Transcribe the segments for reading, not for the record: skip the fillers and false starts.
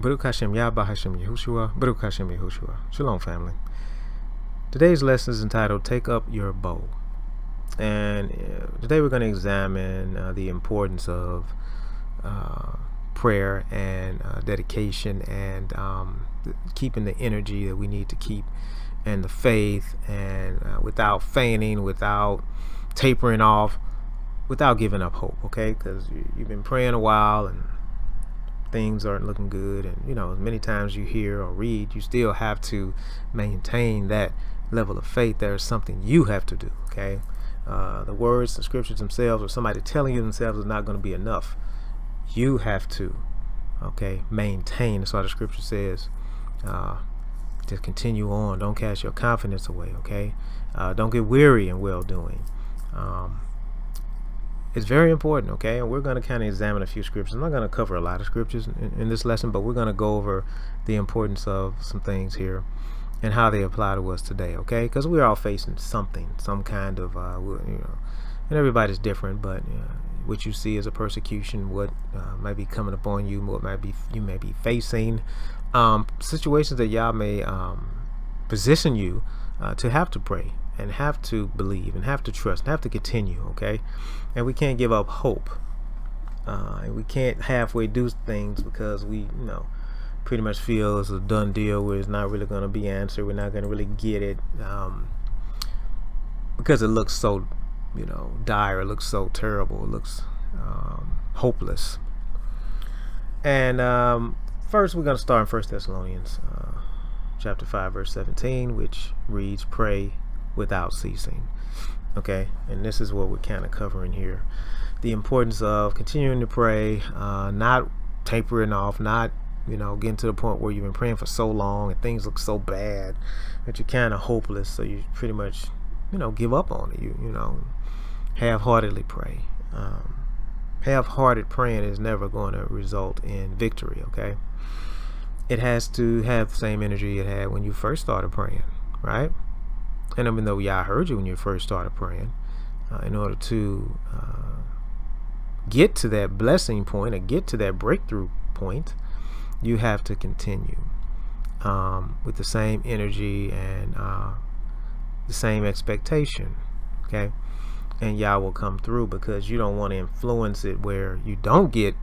Baruch Hashem Yahweh Hashem Yahushua. Baruch Hashem Yahushua. Shalom, family. Today's lesson is entitled Take Up Your Bow. And today we're going to examine the importance of prayer and dedication and keeping the energy that we need to keep and the faith, and without fainting, without tapering off, without giving up hope, okay? Because you've been praying a while and things aren't looking good, and many times you hear or read, you still have to maintain that level of faith. There's something you have to do, okay? The words, the scriptures themselves, or somebody telling you themselves is not going to be enough. You have to, okay, maintain. That's why the scripture says, just continue on. Don't cast your confidence away, okay? Don't get weary in well-doing. It's very important, okay? And we're going to kind of examine a few scriptures. I'm not going to cover a lot of scriptures in this lesson, but we're going to go over the importance of some things here and how they apply to us today, okay? Because we're all facing something, some kind of, and everybody's different, but what you see as a persecution, what might be coming upon you, what you may be facing, situations that Yah may position you to have to pray and have to believe and have to trust and have to continue, okay? And we can't give up hope, and we can't halfway do things because we pretty much feel it's a done deal where it's not really going to be answered. We're not going to really get it because it looks so dire, it looks so terrible, it looks hopeless. And first we're going to start in 1 Thessalonians chapter 5 verse 17, which reads, pray without ceasing. Okay, and this is what we're kind of covering here: the importance of continuing to pray, not tapering off, not getting to the point where you've been praying for so long and things look so bad that you're kind of hopeless, so you pretty much give up on it. You half-heartedly pray. Half-hearted praying is never going to result in victory, okay? It has to have the same energy it had when you first started praying, right? And even though Yah heard you when you first started praying, in order to get to that blessing point or get to that breakthrough point, you have to continue with the same energy and the same expectation, okay? And Yah will come through, because you don't want to influence it where you don't get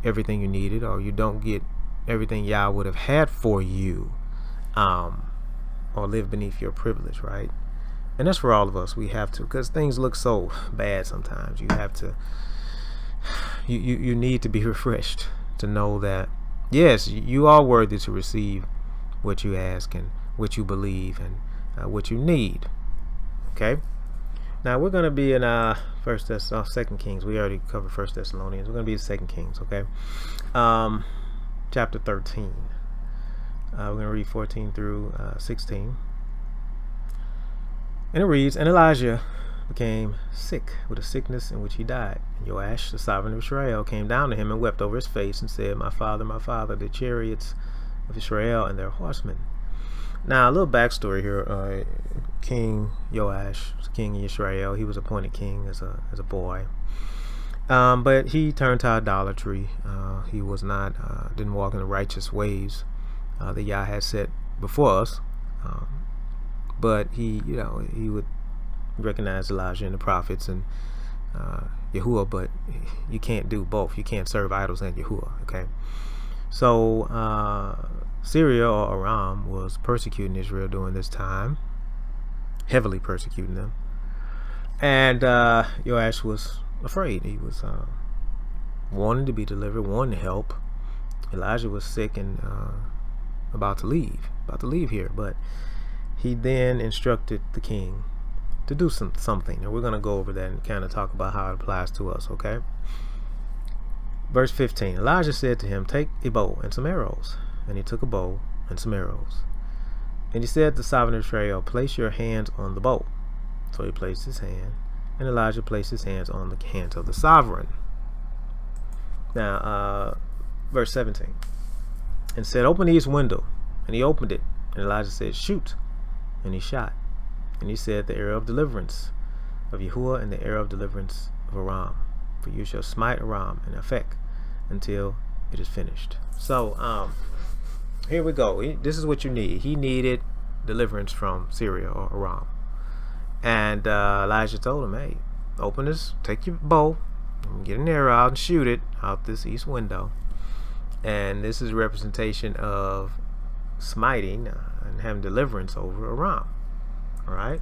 everything you needed, or you don't get everything Yah would have had for you, or live beneath your privilege, right? And that's for all of us. We have to, because things look so bad sometimes. You have to, you need to be refreshed to know that, yes, you are worthy to receive what you ask and what you believe and what you need, okay? Now we're going to be in 2 Kings. We already covered 1 Thessalonians. We're going to be in 2 Kings, okay? Chapter 13. We're going to read 14 through 16. And it reads, and Elijah became sick with a sickness in which he died. And Joash, the sovereign of Israel, came down to him and wept over his face and said, my father, the chariots of Israel and their horsemen. Now, a little backstory here. King Joash was king of Israel. He was appointed king as a boy. But he turned to idolatry. He was not, didn't walk in the righteous ways that Yah had set before us. But he would recognize Elijah and the prophets and Yahuwah, but you can't do both. You can't serve idols and Yahuwah, okay? So Syria, or Aram, was persecuting Israel during this time, heavily persecuting them. And Joash was afraid. He was wanting to be delivered, wanting to help. Elijah was sick and about to leave here, but he then instructed the king to do something, and we're going to go over that and kind of talk about how it applies to us, okay? Verse 15, Elijah said to him, take a bow and some arrows. And he took a bow and some arrows. And he said to the sovereign of Israel, place your hands on the bow. So he placed his hand, and Elijah placed his hands on the hands of the sovereign. Now, verse 17, and said, open the east window. And he opened it, and Elijah said, shoot. And he shot. And he said, the arrow of deliverance of Yahuwah and the arrow of deliverance of Aram. For you shall smite Aram and Aphek until It is finished. So here we go. This is what you need. He needed deliverance from Syria or Aram. And Elijah told him, hey, open this, take your bow, get an arrow out and shoot it out this east window. And this is a representation of smiting and having deliverance over Aram. All right.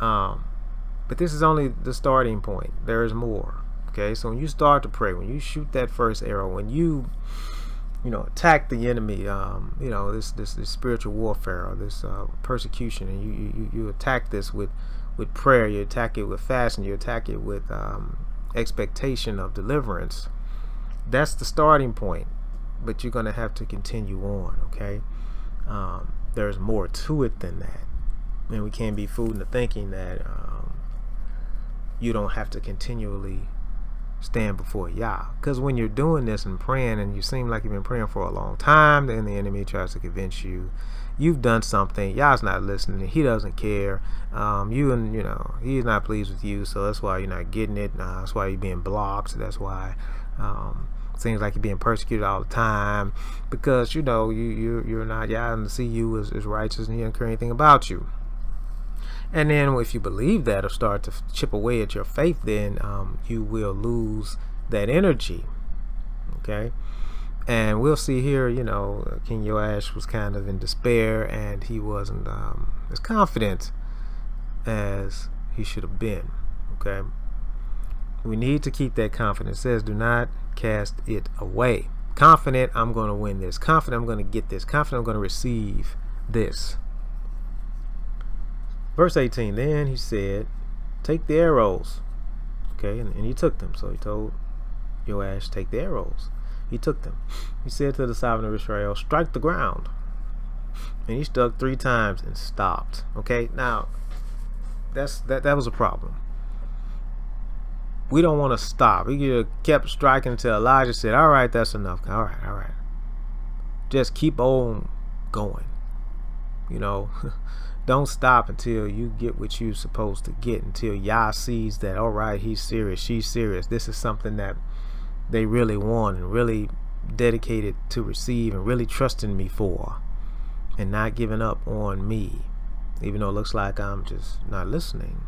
But this is only the starting point. There is more. Okay. So when you start to pray, when you shoot that first arrow, when you attack the enemy, this spiritual warfare or this persecution, and you attack this with prayer, you attack it with fasting, you attack it with expectation of deliverance. That's the starting point, but you're going to have to continue on. Okay. There's more to it than that, and we can't be fooled into thinking that you don't have to continually stand before Yah, because when you're doing this and praying and you seem like you've been praying for a long time, then the enemy tries to convince you you've done something. Yah's not listening. He doesn't care. He's not pleased with you, so that's why you're not getting it. That's why you're being blocked. So that's why it seems like you're being persecuted all the time, because you're not Yah, and to see you as righteous, and he doesn't care anything about you. And then if you believe that or start to chip away at your faith, then you will lose that energy. Okay. And we'll see here, King Joash was kind of in despair, and he wasn't as confident as he should have been. Okay. We need to keep that confidence. It says, do not cast it away. Confident, I'm going to win this. Confident, I'm going to get this. Confident, I'm going to receive this. Verse 18, then he said, take the arrows. Okay, and he took them. So he told Joash, take the arrows. He took them. He said to the sovereign of Israel, strike the ground. And he struck 3 times and stopped. Okay, now that was a problem. We don't want to stop. He kept striking until Elijah said, all right, that's enough. All right. Just keep on going. Don't stop until you get what you're supposed to get, until Yah sees that, all right, he's serious, she's serious. This is something that they really want and really dedicated to receive and really trusting me for, and not giving up on me, even though it looks like I'm just not listening.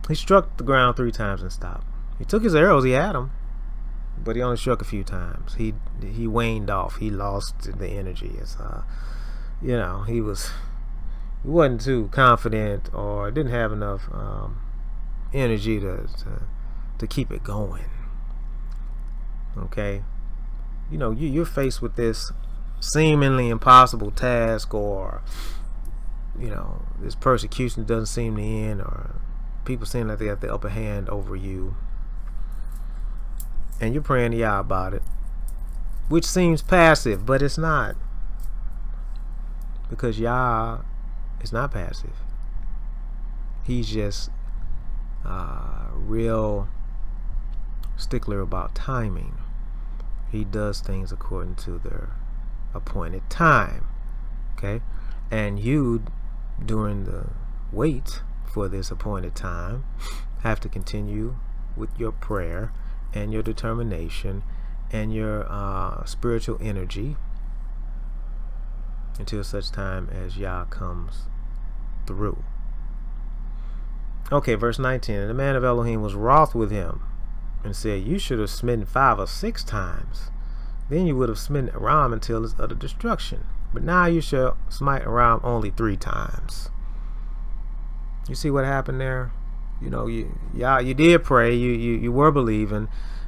He struck the ground 3 times and stopped. He took his arrows, he had them, but he only struck a few times. He waned off. He lost the energy. It's he wasn't too confident, or didn't have enough energy to keep it going. Okay, you're faced with this seemingly impossible task, or this persecution doesn't seem to end, or people seem like they got the upper hand over you, and you're praying to Yah about it, which seems passive, but it's not. Because Yah is not passive. He's just real stickler about timing. He does things according to their appointed time. Okay? And you, during the wait for this appointed time, have to continue with your prayer and your determination and your spiritual energy until such time as Yah comes through. Okay, verse 19. And the man of Elohim was wroth with him and said, you should have smitten 5 or 6 times. Then you would have smitten Aram until its utter destruction. But now you shall smite Aram only 3 times. You see what happened there? You did pray. You were believing.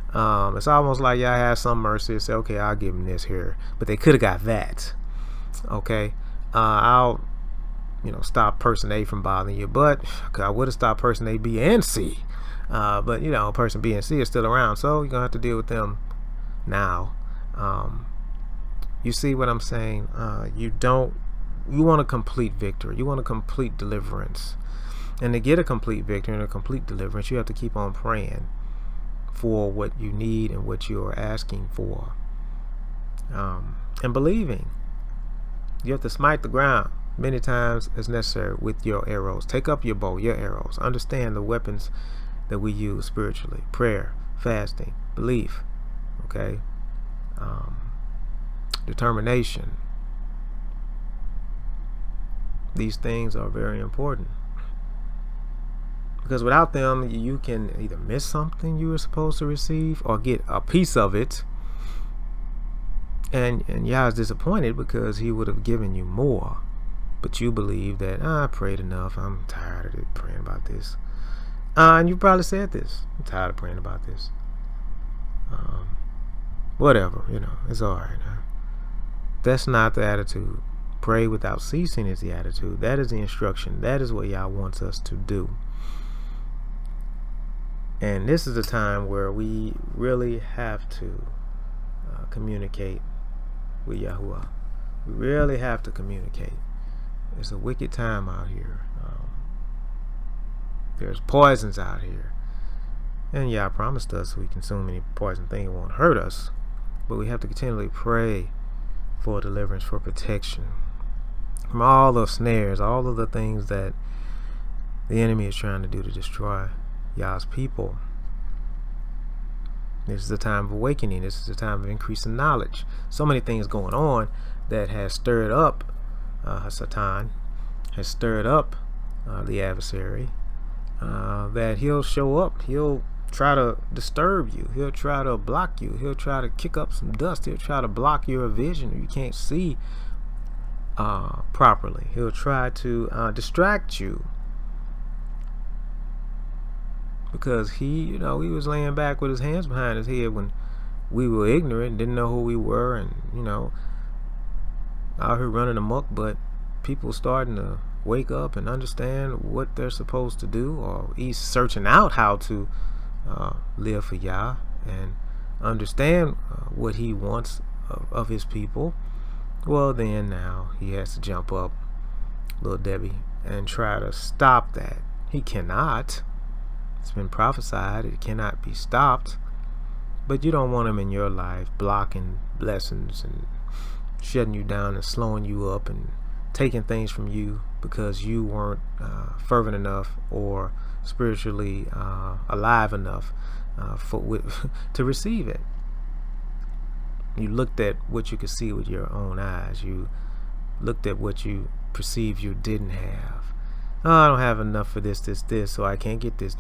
It's almost like Yah has some mercy and say, okay, I'll give him this here. But they could have got that. Okay, I'll stop person A from bothering you, but I would have stopped person A, B, and C, but person B and C are still around, so you're gonna have to deal with them now. You see what I'm saying? You want a complete victory, you want a complete deliverance, and to get a complete victory and a complete deliverance, you have to keep on praying for what you need and what you are asking for, and believing. You have to smite the ground many times as necessary with your arrows. Take up your bow, your arrows. Understand the weapons that we use spiritually. Prayer, fasting, belief. Okay, determination. These things are very important, because without them, you can either miss something you were supposed to receive or get a piece of it. And Yah is disappointed because he would have given you more. But you believe that, I prayed enough. I'm tired of praying about this. And you probably said this. I'm tired of praying about this. Whatever, it's all right. That's not the attitude. Pray without ceasing is the attitude. That is the instruction. That is what Yah wants us to do. And this is the time where we really have to communicate with Yahuwah. We really have to communicate. It's a wicked time out here. There's poisons out here. And Yah promised us if we consume any poison thing, it won't hurt us. But we have to continually pray for deliverance, for protection from all the snares, all of the things that the enemy is trying to do to destroy Yah's people. This is a time of awakening. This is a time of increasing knowledge. So many things going on that has stirred up Satan, has stirred up the adversary, that he'll show up. He'll try to disturb you. He'll try to block you. He'll try to kick up some dust. He'll try to block your vision. You can't see properly. He'll try to distract you, because he was laying back with his hands behind his head when we were ignorant, didn't know who we were, and out here running amok. But people starting to wake up and understand what they're supposed to do, or he's searching out how to live for Yah and understand what he wants of his people. Well, then now he has to jump up, little Debbie, and try to stop that. He cannot. It's been prophesied. It cannot be stopped. But you don't want him in your life blocking blessings and shutting you down and slowing you up and taking things from you because you weren't fervent enough or spiritually alive enough to receive it. You looked at what you could see with your own eyes. You looked at what you perceived you didn't have. Oh, I don't have enough for this, so I can't get this.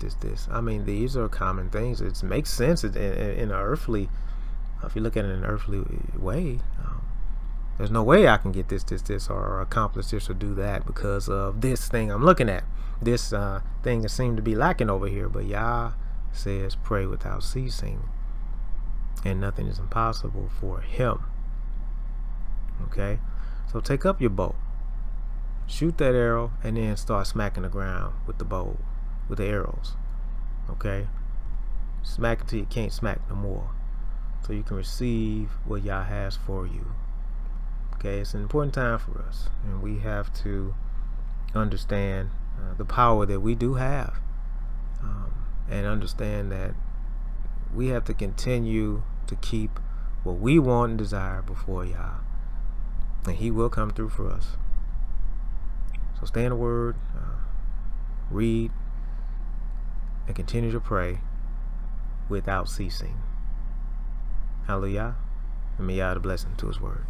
I mean, these are common things. It makes sense in an earthly, if you look at it in an earthly way. There's no way I can get this, or accomplish this or do that because of this thing I'm looking at. This thing that seemed to be lacking over here. But Yah says, pray without ceasing. And nothing is impossible for him. Okay? So take up your bow. Shoot that arrow and then start smacking the ground with the bow, with the arrows. Okay? Smack until you can't smack no more. So you can receive what Yah has for you. Okay? It's an important time for us. And we have to understand the power that we do have. And understand that we have to continue to keep what we want and desire before Yah. And he will come through for us. So stay in the Word, read, and continue to pray without ceasing. Hallelujah. And may Yah add a blessing to his Word.